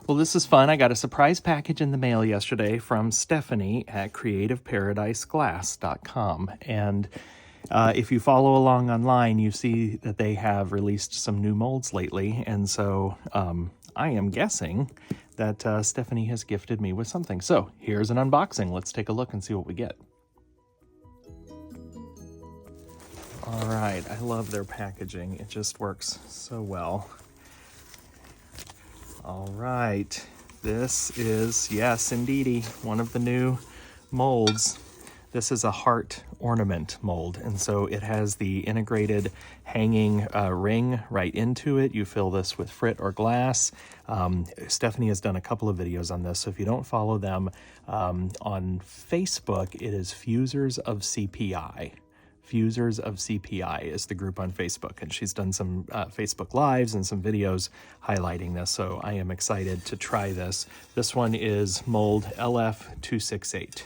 Well, this is fun. I got a surprise package in the mail yesterday from Stephanie at creativeparadiseglass.com. And if you follow along online, you see that they have released some new molds lately. And so I am guessing that Stephanie has gifted me with something. So here's an unboxing. Let's take a look and see what we get. All right, I love their packaging. It just works so well. All right, this is, yes, indeedy, one of the new molds. This is a heart ornament mold, and so it has the integrated hanging ring right into it. You fill this with frit or glass. Stephanie has done a couple of videos on this, so if you don't follow them on Facebook, it is Fusers of CPI. Fusers of CPI is the group on Facebook, and she's done some Facebook Lives and some videos highlighting this, so I am excited to try this. This one is mold LF268.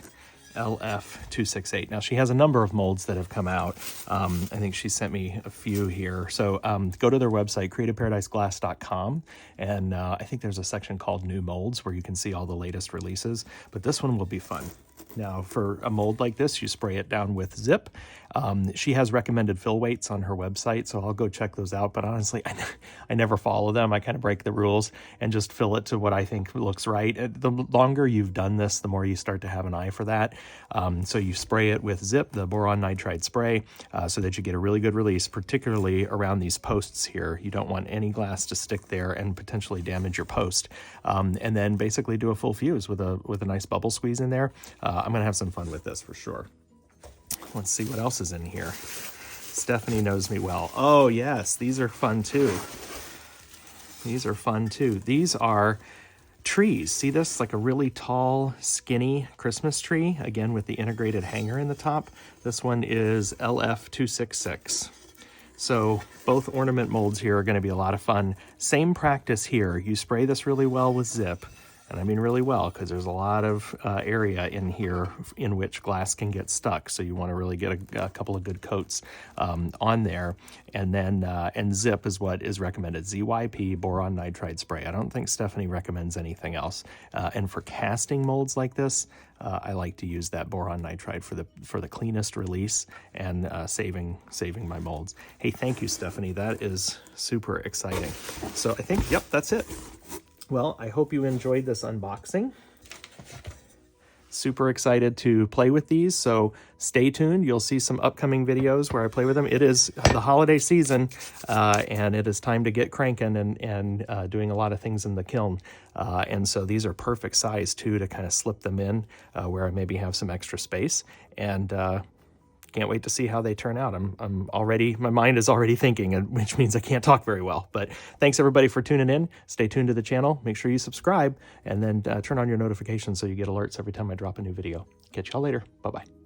LF268. Now, she has a number of molds that have come out. I think she sent me a few here. So go to their website, creativeparadiseglass.com, and I think there's a section called New Molds where you can see all the latest releases, but this one will be fun. Now, for a mold like this, you spray it down with Zip. She has recommended fill weights on her website, so I'll go check those out. But honestly, I never follow them. I kind of break the rules and just fill it to what I think looks right. The longer you've done this, the more you start to have an eye for that. So you spray it with Zip, the boron nitride spray, so that you get a really good release, particularly around these posts here. You don't want any glass to stick there and potentially damage your post. And then basically do a full fuse with a nice bubble squeeze in there. I'm going to have some fun with this for sure. Let's see what else is in here. Stephanie knows me well. Oh, yes, these are fun too. These are fun too. These are trees. See this? Like a really tall, skinny Christmas tree, again with the integrated hanger in the top. This one is LF266. So both ornament molds here are going to be a lot of fun. Same practice here. You spray this really well with Zip. And I mean really well, because there's a lot of area in here in which glass can get stuck. So you want to really get a couple of good coats on there. And then and Zip is what is recommended, ZYP boron nitride spray. I don't think Stephanie recommends anything else. And for casting molds like this, I like to use that boron nitride for the cleanest release and saving my molds. Hey, thank you, Stephanie. That is super exciting. So I think, yep, that's it. Well, I hope you enjoyed this unboxing. Super excited to play with these, so stay tuned. You'll see some upcoming videos where I play with them. It is the holiday season, and it is time to get cranking and doing a lot of things in the kiln. And so these are perfect size, too, to kind of slip them in where I maybe have some extra space. And can't wait to see how they turn out. I'm already, my mind is already thinking, which means I can't talk very well. But thanks everybody for tuning in. Stay tuned to the channel. Make sure you subscribe and then turn on your notifications so you get alerts every time I drop a new video. Catch y'all later. Bye-bye.